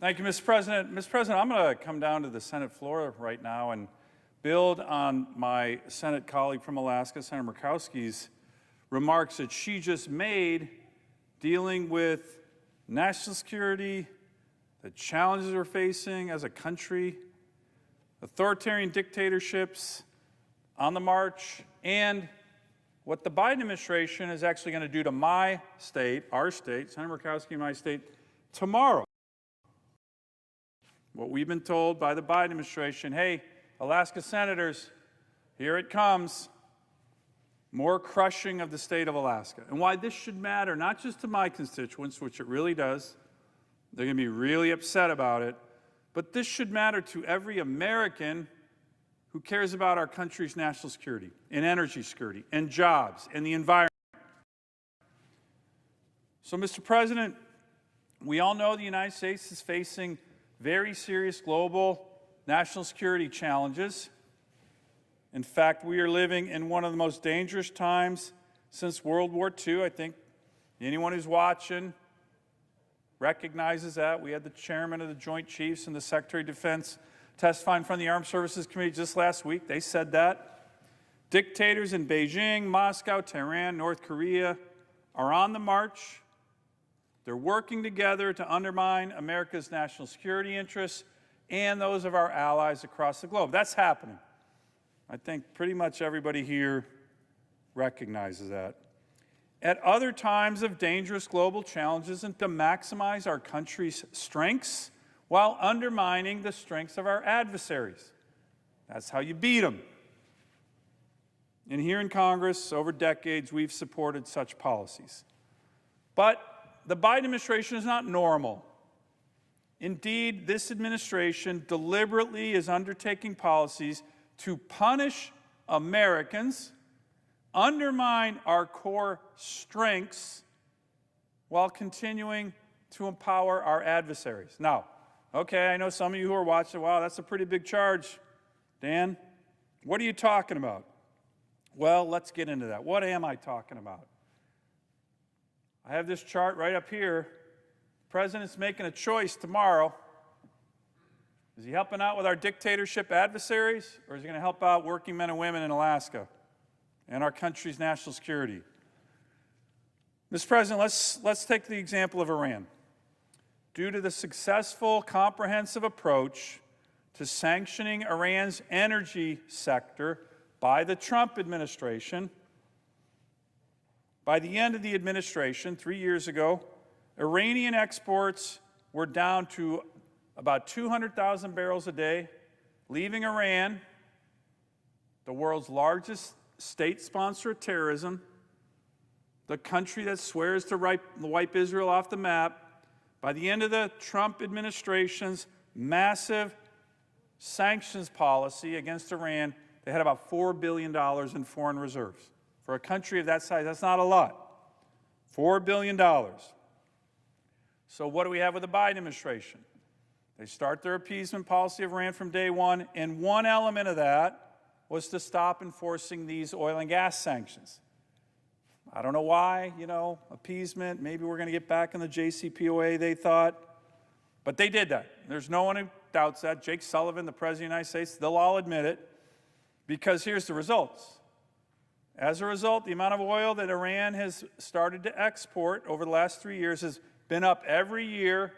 Thank you, Mr. President. Mr. President, I'm going to come down to the Senate floor right now and build on my Senate colleague from Alaska, Senator Murkowski's remarks that she just made dealing with national security, the challenges we're facing as a country, authoritarian dictatorships on the march, and what the Biden administration is actually going to do to my state, our state, Senator Murkowski and my state, tomorrow. What we've been told by the Biden administration, hey, Alaska senators, here it comes. More crushing of the state of Alaska. And why this should matter, not just to my constituents, which it really does. They're going to be really upset about it. But this should matter to every American who cares about our country's national security and energy security and jobs and the environment. So, Mr. President, we all know the United States is facing very serious global national security challenges. In fact, we are living in one of the most dangerous times since World War II. I think anyone who's watching recognizes that. We had the chairman of the Joint Chiefs and the Secretary of Defense testifying from the Armed Services Committee just last week. They said that. Dictators in Beijing, Moscow, Tehran, North Korea are on the march. They're working together to undermine America's national security interests and those of our allies across the globe. That's happening. I think pretty much everybody here recognizes that. At other times of dangerous global challenges and to maximize our country's strengths while undermining the strengths of our adversaries. That's how you beat them. And here in Congress, over decades, we've supported such policies. But the Biden administration is not normal. Indeed, this administration deliberately is undertaking policies to punish Americans, undermine our core strengths, while continuing to empower our adversaries. Now, okay, I know some of you who are watching, wow, that's a pretty big charge. Dan, what are you talking about? Well, let's get into that. What am I talking about? I have this chart right up here. The president's making a choice tomorrow. Is he helping out with our dictatorship adversaries, or is he going to help out working men and women in Alaska and our country's national security? Mr. President, let's take the example of Iran. Due to the successful, comprehensive approach to sanctioning Iran's energy sector by the Trump administration, by the end of the administration, 3 years ago, Iranian exports were down to about 200,000 barrels a day, leaving Iran, the world's largest state sponsor of terrorism, the country that swears to wipe Israel off the map. By the end of the Trump administration's massive sanctions policy against Iran, they had about $4 billion in foreign reserves. For a country of that size, that's not a lot. $4 billion. So what do we have with the Biden administration? They start their appeasement policy of Iran from day one, and one element of that was to stop enforcing these oil and gas sanctions. I don't know why, appeasement, maybe we're going to get back in the JCPOA, they thought. But they did that. There's no one who doubts that. Jake Sullivan, the President of the United States, they'll all admit it, because here's the results. As a result, the amount of oil that Iran has started to export over the last 3 years has been up every year,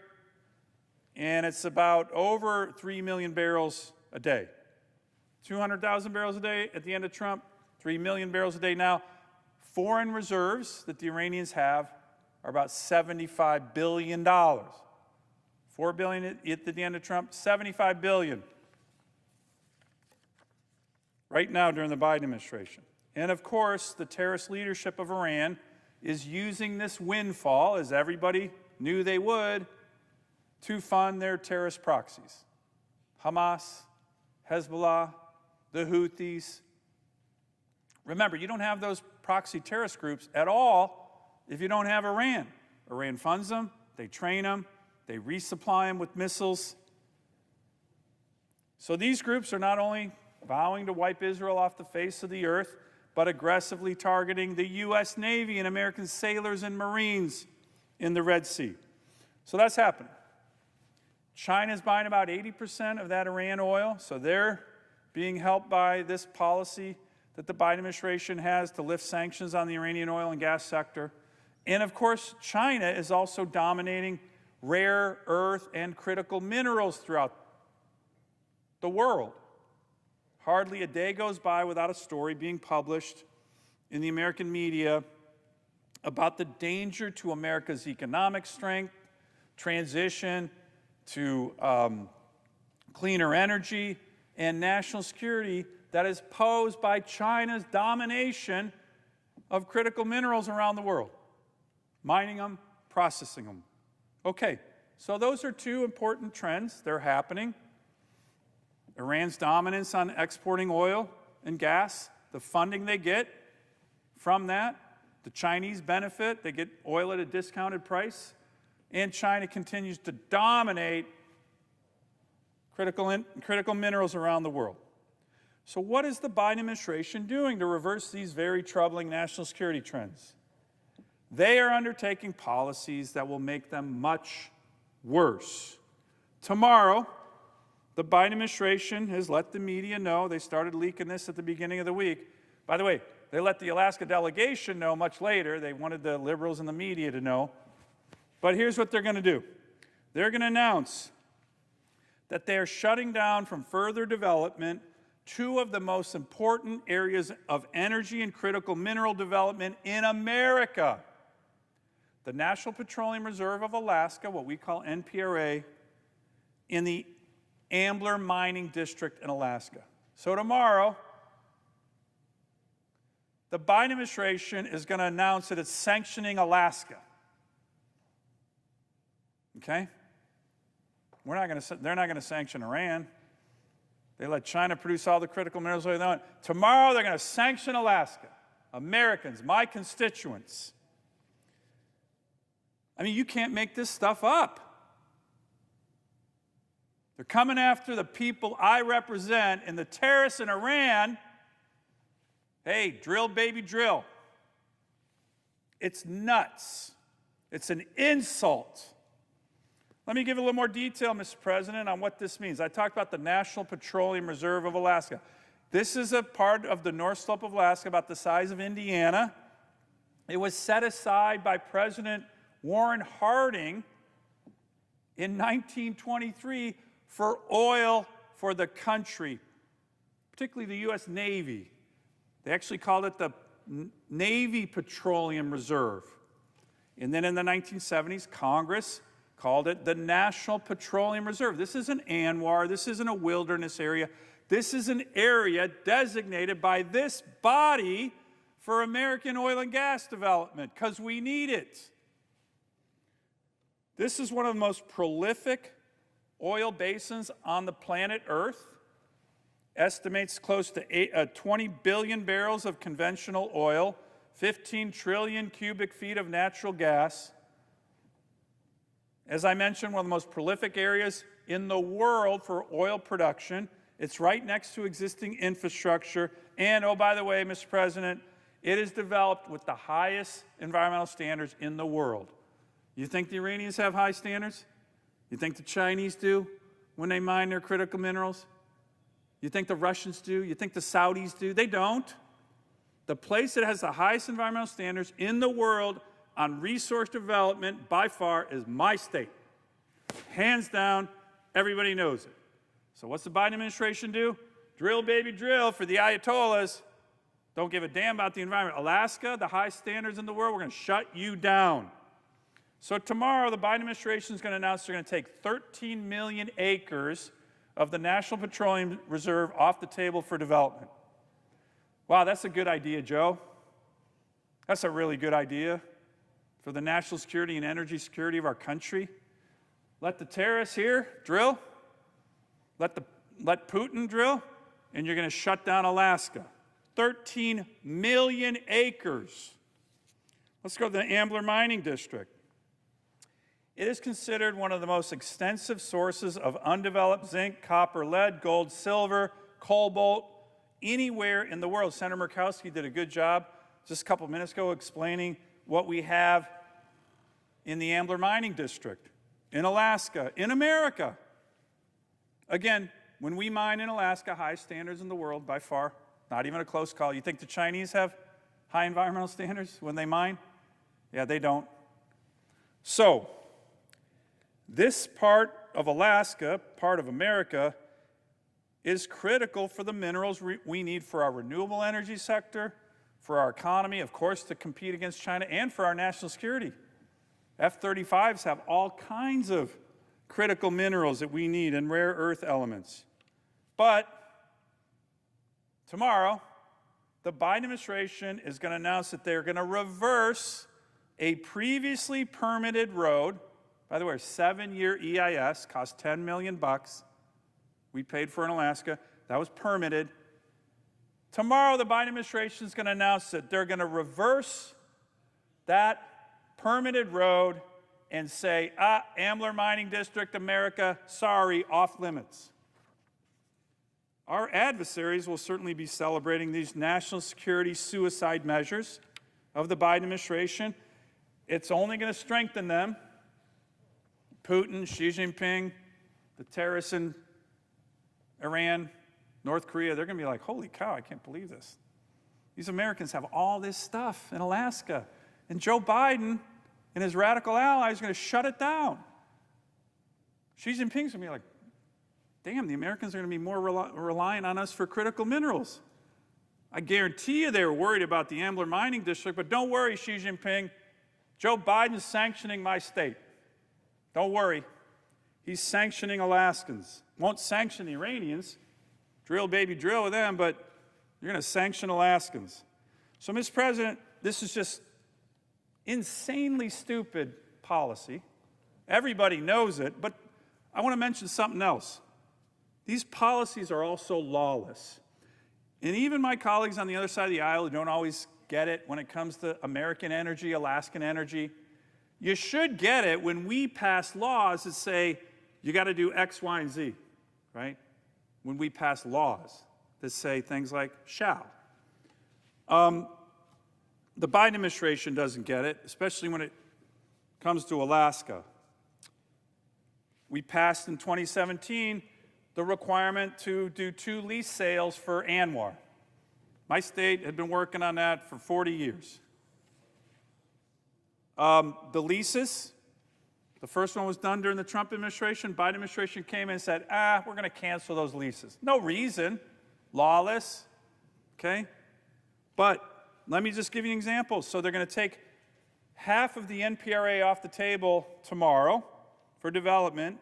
and it's about over 3 million barrels a day. 200,000 barrels a day at the end of Trump, 3 million barrels a day now. Foreign reserves that the Iranians have are about $75 billion. $4 billion at the end of Trump, $75 billion. Right now during the Biden administration. And of course, the terrorist leadership of Iran is using this windfall, as everybody knew they would, to fund their terrorist proxies. Hamas, Hezbollah, the Houthis. Remember, you don't have those proxy terrorist groups at all if you don't have Iran. Iran funds them, they train them, they resupply them with missiles. So these groups are not only vowing to wipe Israel off the face of the earth, but aggressively targeting the U.S. Navy and American sailors and Marines in the Red Sea. So that's happening. China's buying about 80% of that Iran oil, so they're being helped by this policy that the Biden administration has to lift sanctions on the Iranian oil and gas sector. And of course, China is also dominating rare earth and critical minerals throughout the world. Hardly a day goes by without a story being published in the American media about the danger to America's economic strength, transition to cleaner energy, and national security that is posed by China's domination of critical minerals around the world, mining them, processing them. Okay, so those are two important trends. They're happening. Iran's dominance on exporting oil and gas, the funding they get from that, the Chinese benefit, they get oil at a discounted price, and China continues to dominate critical minerals around the world. So what is the Biden administration doing to reverse these very troubling national security trends? They are undertaking policies that will make them much worse. Tomorrow, the Biden administration has let the media know. They started leaking this at the beginning of the week. By the way, they let the Alaska delegation know much later. They wanted the liberals and the media to know. But here's what they're going to do. They're going to announce that they are shutting down from further development two of the most important areas of energy and critical mineral development in America. The National Petroleum Reserve of Alaska, what we call NPRA, in the Ambler Mining District in Alaska. So tomorrow, the Biden administration is going to announce that it's sanctioning Alaska. Okay? They're not going to sanction Iran. They let China produce all the critical minerals they want. Tomorrow, they're going to sanction Alaska. Americans, my constituents. I mean, you can't make this stuff up. They're coming after the people I represent, and the terrorists in Iran, hey, drill, baby, drill. It's nuts. It's an insult. Let me give a little more detail, Mr. President, on what this means. I talked about the National Petroleum Reserve of Alaska. This is a part of the North Slope of Alaska about the size of Indiana. It was set aside by President Warren Harding in 1923 for oil for the country, particularly the U.S. Navy. They actually called it the Navy Petroleum Reserve. And then in the 1970s, Congress called it the National Petroleum Reserve. This isn't ANWR. This isn't a wilderness area. This is an area designated by this body for American oil and gas development because we need it. This is one of the most prolific oil basins on the planet Earth. Estimates close to 20 billion barrels of conventional oil, 15 trillion cubic feet of natural gas. As I mentioned, one of the most prolific areas in the world for oil production. It's right next to existing infrastructure. And, oh, by the way, Mr. President, it is developed with the highest environmental standards in the world. You think the Iranians have high standards? You think the Chinese do when they mine their critical minerals? You think the Russians do? You think the Saudis do? They don't. The place that has the highest environmental standards in the world on resource development, by far, is my state. Hands down, everybody knows it. So what's the Biden administration do? Drill, baby, drill for the Ayatollahs. Don't give a damn about the environment. Alaska, the highest standards in the world, we're going to shut you down. So tomorrow, the Biden administration is going to announce they're going to take 13 million acres of the National Petroleum Reserve off the table for development. Wow, that's a good idea, Joe. That's a really good idea for the national security and energy security of our country. Let the terrorists here drill. Let Putin drill, and you're going to shut down Alaska. 13 million acres. Let's go to the Ambler Mining District. It is considered one of the most extensive sources of undeveloped zinc, copper, lead, gold, silver, cobalt, anywhere in the world. Senator Murkowski did a good job just a couple minutes ago explaining what we have in the Ambler Mining District, in Alaska, in America. Again, when we mine in Alaska, highest standards in the world by far, not even a close call. You think the Chinese have high environmental standards when they mine? Yeah, they don't. So, this part of Alaska, part of America, is critical for the minerals we need for our renewable energy sector, for our economy, of course, to compete against China, and for our national security. F-35s have all kinds of critical minerals that we need and rare earth elements. But tomorrow, the Biden administration is going to announce that they're going to reverse a previously permitted road. By the way, a 7-year EIS cost $10 million. We paid for in Alaska. That was permitted. Tomorrow, the Biden administration is going to announce that they're going to reverse that permitted road and say, Ambler Mining District, America, sorry, off limits. Our adversaries will certainly be celebrating these national security suicide measures of the Biden administration. It's only going to strengthen them. Putin, Xi Jinping, the terrorists in Iran, North Korea, they're going to be like, holy cow, I can't believe this. These Americans have all this stuff in Alaska. And Joe Biden and his radical allies are going to shut it down. Xi Jinping's going to be like, damn, the Americans are going to be more reliant on us for critical minerals. I guarantee you they were worried about the Ambler Mining District, but don't worry, Xi Jinping. Joe Biden's sanctioning my state. Don't worry. He's sanctioning Alaskans. Won't sanction the Iranians. Drill, baby, drill with them, but you're going to sanction Alaskans. So, Mr. President, this is just insanely stupid policy. Everybody knows it, but I want to mention something else. These policies are also lawless. And even my colleagues on the other side of the aisle who don't always get it when it comes to American energy, Alaskan energy, you should get it when we pass laws that say you got to do X, Y, and Z, right? When we pass laws that say things like shall. The Biden administration doesn't get it, especially when it comes to Alaska. We passed in 2017 the requirement to do 2 lease sales for ANWR. My state had been working on that for 40 years. The leases, the first one was done during the Trump administration. Biden administration came in and said, we're going to cancel those leases. No reason. Lawless. Okay? But let me just give you an example. So they're going to take half of the NPRA off the table tomorrow for development,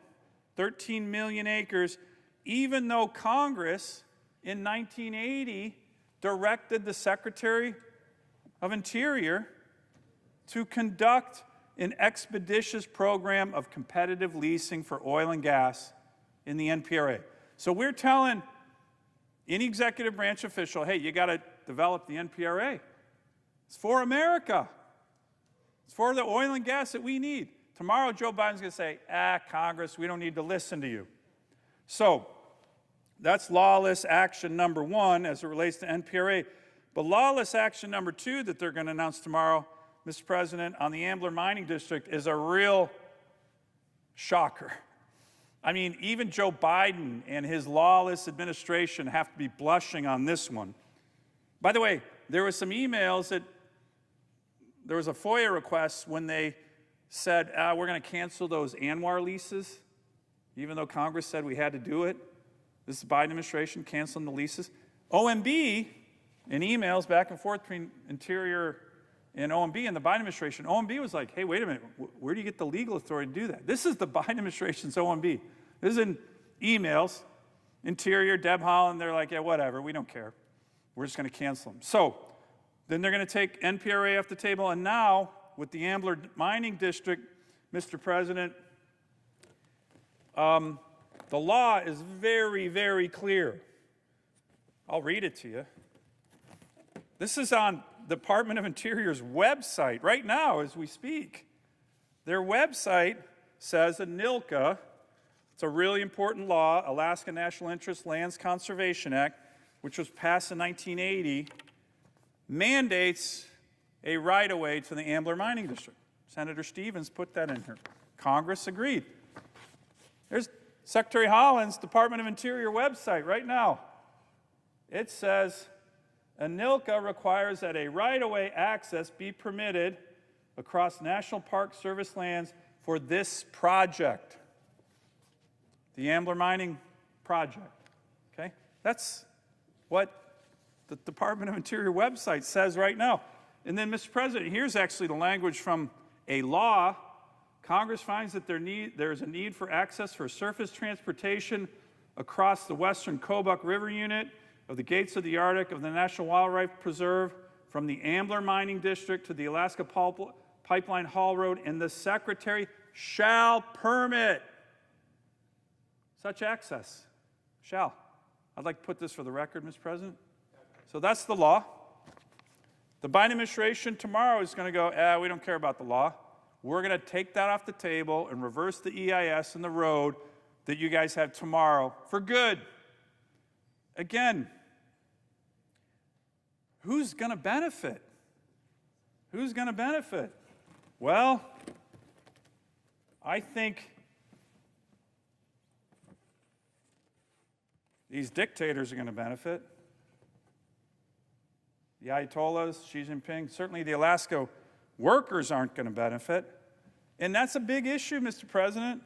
13 million acres, even though Congress in 1980 directed the Secretary of Interior to conduct an expeditious program of competitive leasing for oil and gas in the NPRA. So we're telling any executive branch official, hey, you got to develop the NPRA. It's for America. It's for the oil and gas that we need. Tomorrow, Joe Biden's going to say, Congress, we don't need to listen to you. So that's lawless action number 1 as it relates to NPRA. But lawless action number 2 that they're going to announce tomorrow, Mr. President, on the Ambler Mining District is a real shocker. I mean, even Joe Biden and his lawless administration have to be blushing on this one. By the way, there were some emails that there was a FOIA request when they said, we're going to cancel those ANWR leases, even though Congress said we had to do it. This is the Biden administration canceling the leases. OMB, in emails back and forth between Interior and OMB and the Biden administration, OMB was like, hey, wait a minute, where do you get the legal authority to do that? This is the Biden administration's OMB. This is in emails. Interior, Deb Haaland, they're like, yeah, whatever, we don't care. We're just going to cancel them. So then they're going to take NPRA off the table, and now with the Ambler Mining District, Mr. President, the law is very, very clear. I'll read it to you. This is on the Department of Interior's website right now as we speak. Their website says that NILCA, it's a really important law, Alaska National Interest Lands Conservation Act, which was passed in 1980, mandates a right-of-way to the Ambler Mining District. Senator Stevens put that in here. Congress agreed. There's Secretary Holland's Department of Interior website right now. It says, ANILCA requires that a right-of-way access be permitted across National Park Service lands for this project, the Ambler Mining Project, okay? That's what the Department of Interior website says right now. And then, Mr. President, here's actually the language from a law. Congress finds that there is a need for access for surface transportation across the western Kobuk River unit of the Gates of the Arctic of the National Wildlife Preserve from the Ambler Mining District to the Alaska Pipeline Haul Road, and the Secretary shall permit such access. Shall. I'd like to put this for the record, Mr. President. So that's the law. The Biden administration tomorrow is going to go, we don't care about the law. We're going to take that off the table and reverse the EIS and the road that you guys have tomorrow for good. Again, who's going to benefit? Who's going to benefit? Well, I think these dictators are going to benefit. The Ayatollahs, Xi Jinping, certainly the Alaska workers aren't going to benefit. And that's a big issue, Mr. President.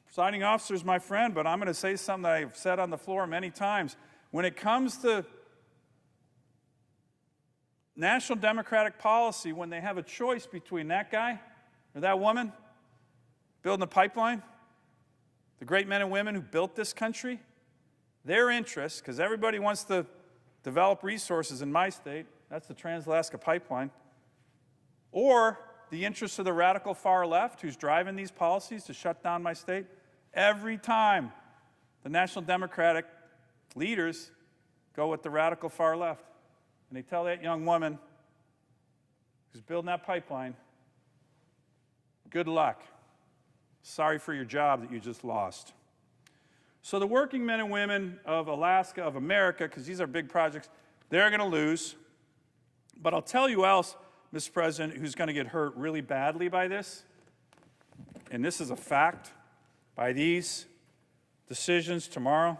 Presiding officer is my friend, but I'm going to say something that I've said on the floor many times. When it comes to national Democratic policy, when they have a choice between that guy or that woman building a pipeline, the great men and women who built this country, their interests, because everybody wants to develop resources in my state, that's the Trans-Alaska Pipeline, or the interests of the radical far left who's driving these policies to shut down my state, every time the National Democratic leaders go with the radical far left. And they tell that young woman who's building that pipeline, good luck. Sorry for your job that you just lost. So the working men and women of Alaska, of America, because these are big projects, they're going to lose. But I'll tell you else, Mr. President, who's going to get hurt really badly by this, and this is a fact, by these decisions tomorrow.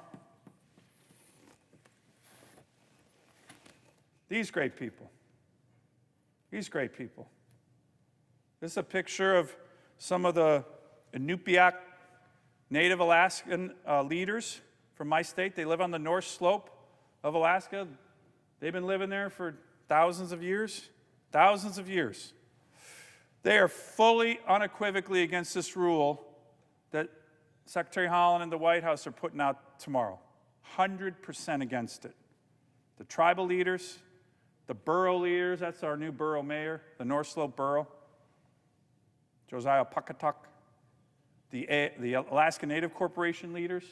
These great people. These great people. This is a picture of some of the Inupiaq Native Alaskan leaders from my state. They live on the North Slope of Alaska. They've been living there for thousands of years. Thousands of years. They are fully, unequivocally against this rule that Secretary Holland and the White House are putting out tomorrow. 100% against it. The tribal leaders, the borough leaders, that's our new borough mayor, the North Slope Borough, Josiah Puckatuck, the Alaska Native Corporation leaders,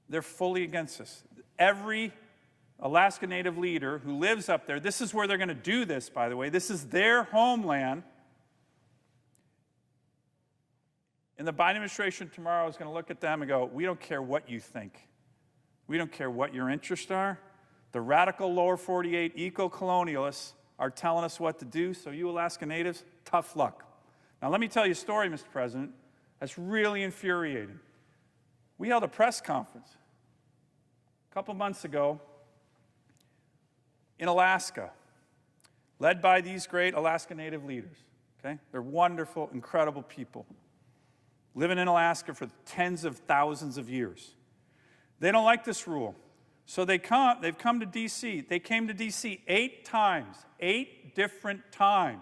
they're fully against this. Every Alaska Native leader who lives up there, this is where they're going to do this, by the way. This is their homeland. And the Biden administration tomorrow is going to look at them and go, we don't care what you think. We don't care what your interests are. The radical lower 48 eco-colonialists are telling us what to do, so you Alaska Natives, tough luck. Now let me tell you a story, Mr. President, that's really infuriating. We held a press conference a couple months ago in Alaska, led by these great Alaska Native leaders, okay? They're wonderful, incredible people, living in Alaska for tens of thousands of years. They don't like this rule, so they've come to D.C. They came to D.C. 8 times, 8 different times,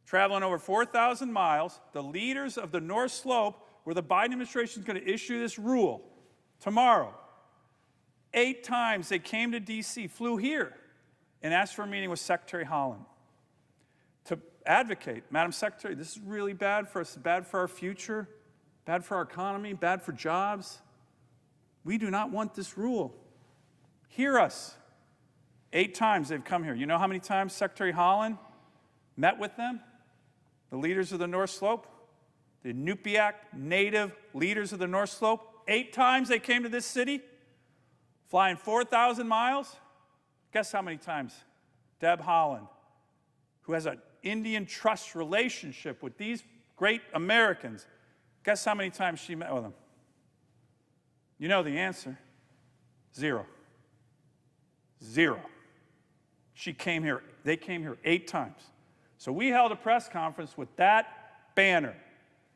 traveling over 4,000 miles. The leaders of the North Slope, where the Biden administration is going to issue this rule tomorrow, 8 times they came to D.C., flew here, and asked for a meeting with Secretary Holland to advocate, Madam Secretary, this is really bad for us, bad for our future, bad for our economy, bad for jobs. We do not want this rule. Hear us. 8 times they've come here. You know how many times Secretary Holland met with them? The leaders of the North Slope? The Inupiaq Native leaders of the North Slope? 8 times they came to this city, flying 4,000 miles. Guess how many times? Deb Haaland, who has an Indian trust relationship with these great Americans, Guess how many times she met with him? You know the answer. 0. 0. They came here 8 times. So we held a press conference with that banner.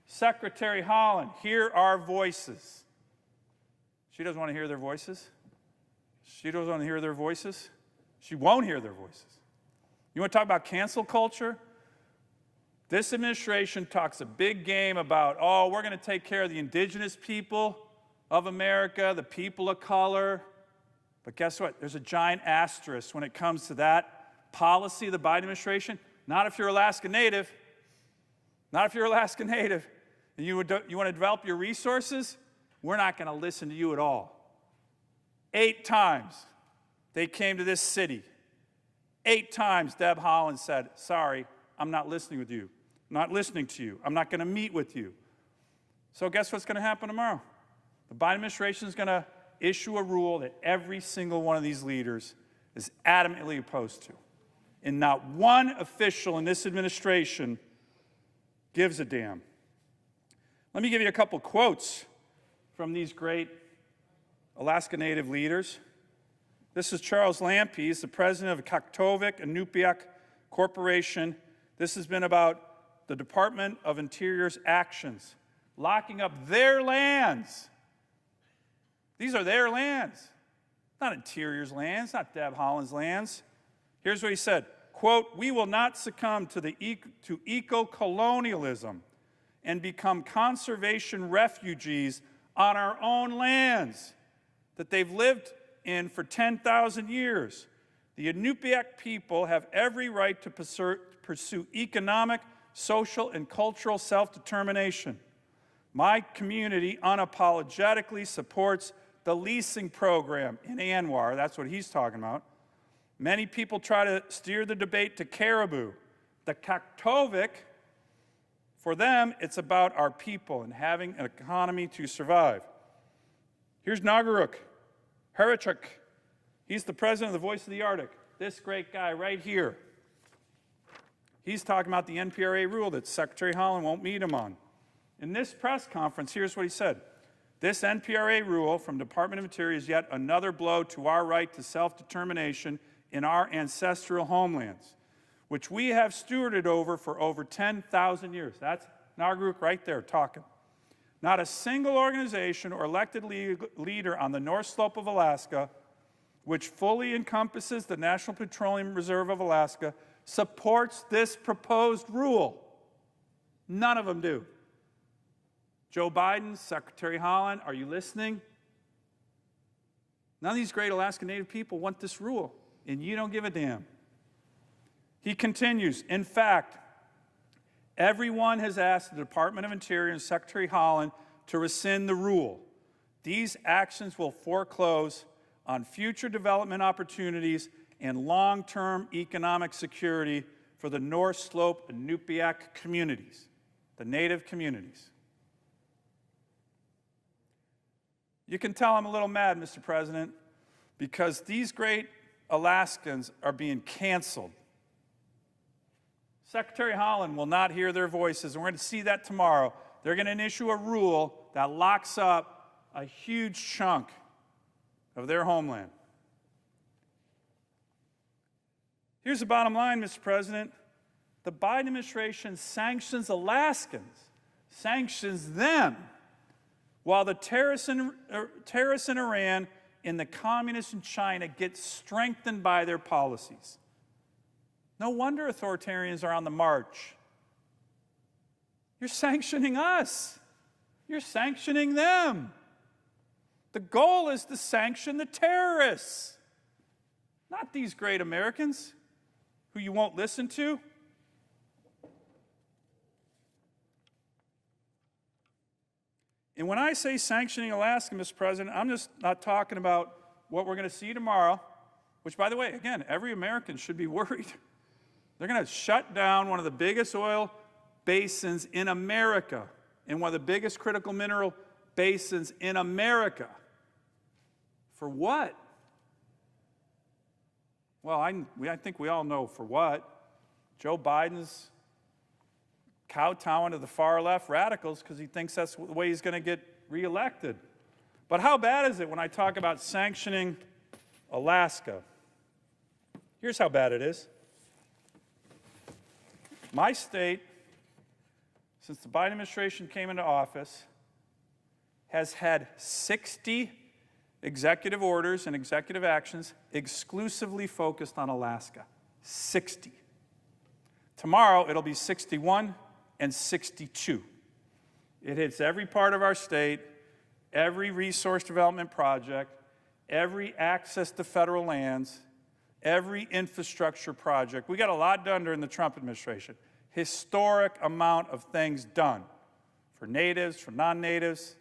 Secretary Holland, hear our voices. She doesn't want to hear their voices. She doesn't want to hear their voices. She won't hear their voices. You want to talk about cancel culture? This administration talks a big game about, oh, we're going to take care of the indigenous people of America, the people of color. But guess what? There's a giant asterisk when it comes to that policy of the Biden administration. Not if you're Alaskan Native. Not if you're Alaskan Native. And you want to develop your resources? We're not going to listen to you at all. 8 times they came to this city. 8 times Deb Haaland said, sorry, I'm not listening with you. I'm not listening to you. I'm not going to meet with you. So guess what's going to happen tomorrow? The Biden administration is going to issue a rule that every single one of these leaders is adamantly opposed to. And not one official in this administration gives a damn. Let me give you a couple quotes from these great Alaska Native leaders. This is Charles Lampe. He's the president of Kaktovik Inupiaq Corporation. This has been about the Department of Interior's actions, locking up their lands. These are their lands, not Interior's lands, not Deb Haaland's lands. Here's what he said, quote, we will not succumb to eco-colonialism and become conservation refugees on our own lands that they've lived in for 10,000 years. The Inupiaq people have every right to pursue economic, social, and cultural self-determination. My community unapologetically supports the leasing program in Anwar. That's what he's talking about. Many people try to steer the debate to caribou. The Kaktovik, for them, it's about our people and having an economy to survive. Here's Nagaruk Harichuk. He's the president of the Voice of the Arctic. This great guy right here. He's talking about the NPRA rule that Secretary Holland won't meet him on. In this press conference, here's what he said. This NPRA rule from Department of Interior is yet another blow to our right to self-determination in our ancestral homelands, which we have stewarded over for over 10,000 years. That's Nagaruk right there talking. Not a single organization or elected leader on the North Slope of Alaska, which fully encompasses the National Petroleum Reserve of Alaska, supports this proposed rule. None of them do. Joe Biden, Secretary Holland, are you listening? None of these great Alaska Native people want this rule, and you don't give a damn. He continues, in fact, everyone has asked the Department of Interior and Secretary Holland to rescind the rule. These actions will foreclose on future development opportunities and long-term economic security for the North Slope Inupiaq communities, the Native communities. You can tell I'm a little mad, Mr. President, because these great Alaskans are being canceled. Secretary Holland will not hear their voices, and we're going to see that tomorrow. They're going to issue a rule that locks up a huge chunk of their homeland. Here's the bottom line, Mr. President. The Biden administration sanctions Alaskans, sanctions them, while the terrorists in Iran and the communists in China get strengthened by their policies. No wonder authoritarians are on the march. You're sanctioning us. You're sanctioning them. The goal is to sanction the terrorists, not these great Americans who you won't listen to. And when I say sanctioning Alaska, Mr. President, I'm just not talking about what we're going to see tomorrow, which, by the way, again, every American should be worried. They're going to shut down one of the biggest oil basins in America and one of the biggest critical mineral basins in America. For what? Well, I think we all know for what. Joe Biden's kowtowing to the far left radicals because he thinks that's the way he's going to get reelected. But how bad is it when I talk about sanctioning Alaska? Here's how bad it is. My state, since the Biden administration came into office, has had 60 executive orders and executive actions exclusively focused on Alaska. 60. Tomorrow, it'll be 61 and 62. It hits every part of our state, every resource development project, every access to federal lands, every infrastructure project. We got a lot done during the Trump administration. Historic amount of things done for natives, for non-natives,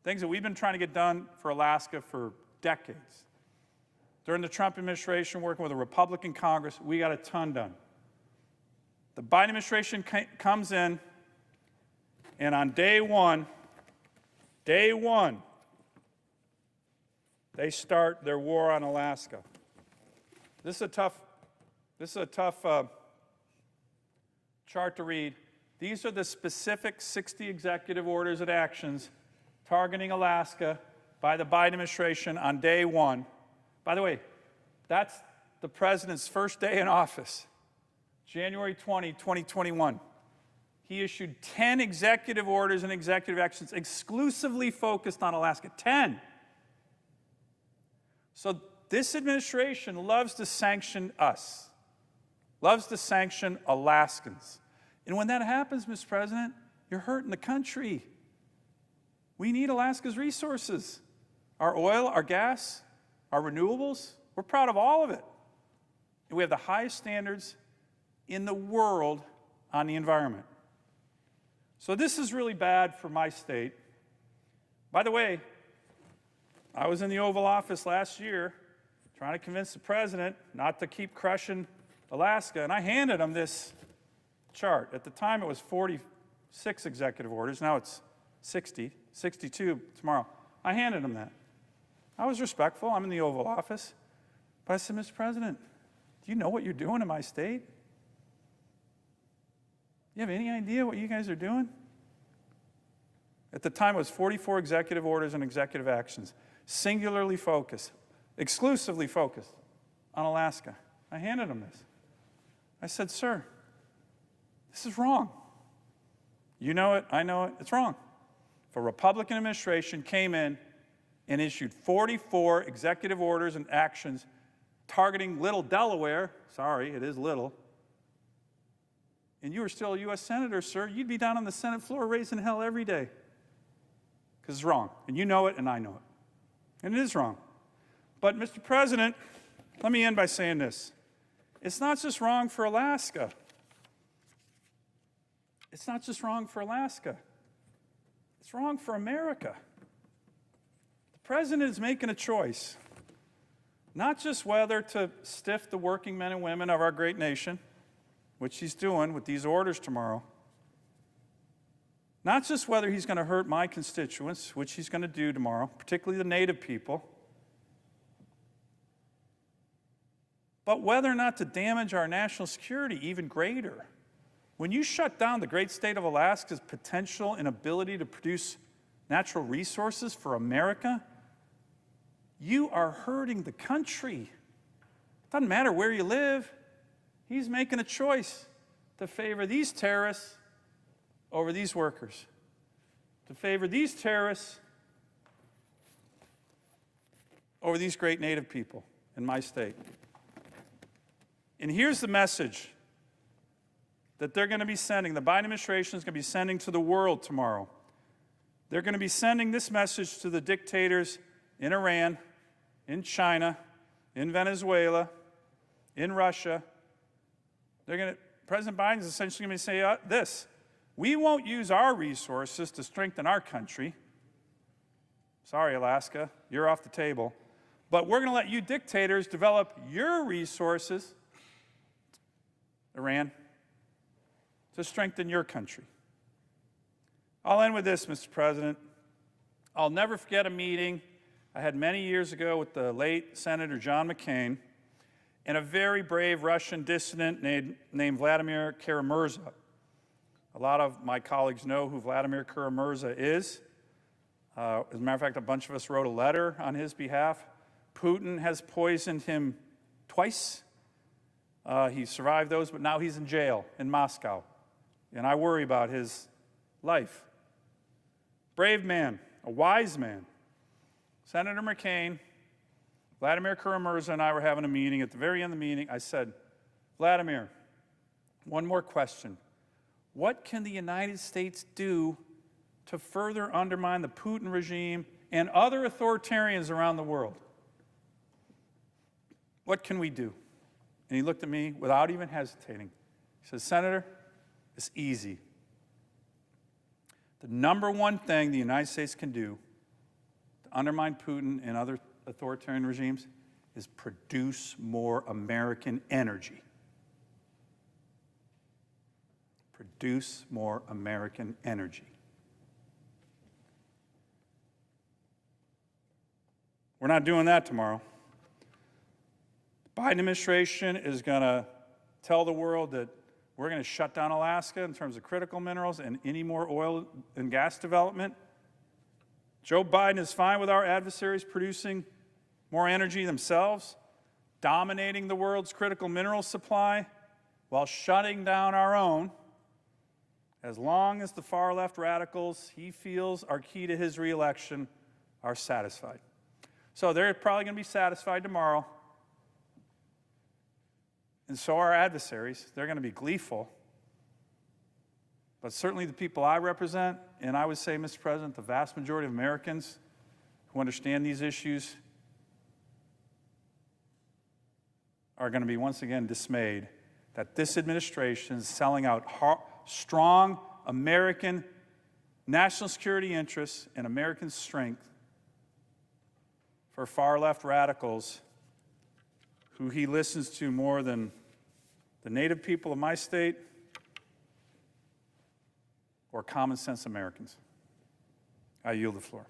things that we've been trying to get done for Alaska for decades. During the Trump administration, working with a Republican Congress, we got a ton done. The Biden administration comes in, and on day one, they start their war on Alaska. This is a tough chart to read. These are the specific 60 executive orders and actions targeting Alaska by the Biden administration on day one. By the way, that's the president's first day in office, January 20, 2021. He issued 10 executive orders and executive actions exclusively focused on Alaska. 10. So this administration loves to sanction us, loves to sanction Alaskans. And when that happens, Mr. President, you're hurting the country. We need Alaska's resources, our oil, our gas, our renewables. We're proud of all of it. And we have the highest standards in the world on the environment. So this is really bad for my state. By the way, I was in the Oval Office last year trying to convince the president not to keep crushing Alaska, and I handed him this chart. At the time, it was 46 executive orders. Now it's 60, 62 tomorrow. I handed him that. I was respectful. I'm in the Oval Office. But I said, Mr. President, do you know what you're doing in my state? You have any idea what you guys are doing? At the time, it was 44 executive orders and executive actions, singularly focused, exclusively focused on Alaska. I handed him this. I said, sir, this is wrong. You know it, I know it, it's wrong. If a Republican administration came in and issued 44 executive orders and actions targeting little Delaware, sorry, it is little, and you were still a U.S. Senator, sir, you'd be down on the Senate floor raising hell every day. Because it's wrong. And you know it, and I know it. And it is wrong. But, Mr. President, let me end by saying this. It's not just wrong for Alaska. It's not just wrong for Alaska. It's wrong for America. The president is making a choice, not just whether to stiff the working men and women of our great nation, which he's doing with these orders tomorrow, not just whether he's going to hurt my constituents, which he's going to do tomorrow, particularly the Native people, but whether or not to damage our national security even greater. When you shut down the great state of Alaska's potential and ability to produce natural resources for America, you are hurting the country. It doesn't matter where you live. He's making a choice to favor these terrorists over these workers, to favor these terrorists over these great Native people in my state. And here's the message that they're going to be sending, the Biden administration is going to be sending to the world tomorrow. They're going to be sending this message to the dictators in Iran, in China, in Venezuela, in Russia. President Biden is essentially going to say this: we won't use our resources to strengthen our country. Sorry, Alaska, you're off the table. But we're going to let you dictators develop your resources, Iran, to strengthen your country. I'll end with this, Mr. President. I'll never forget a meeting I had many years ago with the late Senator John McCain and a very brave Russian dissident named Vladimir Kara-Murza. A lot of my colleagues know who Vladimir Kara-Murza is. As a matter of fact, a bunch of us wrote a letter on his behalf. Putin has poisoned him twice. He survived those, but now he's in jail in Moscow. And I worry about his life. Brave man, a wise man. Senator McCain, Vladimir Kara-Murza and I were having a meeting. At the very end of the meeting, I said, Vladimir, one more question. What can the United States do to further undermine the Putin regime and other authoritarians around the world? What can we do? And he looked at me without even hesitating. He said, Senator, it's easy. The number one thing the United States can do to undermine Putin and other authoritarian regimes is produce more American energy. Produce more American energy. We're not doing that tomorrow. The Biden administration is going to tell the world that we're going to shut down Alaska in terms of critical minerals and any more oil and gas development. Joe Biden is fine with our adversaries producing more energy themselves, dominating the world's critical mineral supply while shutting down our own, as long as the far-left radicals he feels are key to his reelection are satisfied. So they're probably going to be satisfied tomorrow. And so are our adversaries. They're going to be gleeful. But certainly the people I represent, and I would say, Mr. President, the vast majority of Americans who understand these issues are going to be once again dismayed that this administration is selling out strong American national security interests and American strength for far-left radicals who he listens to more than the native people of my state or common-sense Americans. I yield the floor.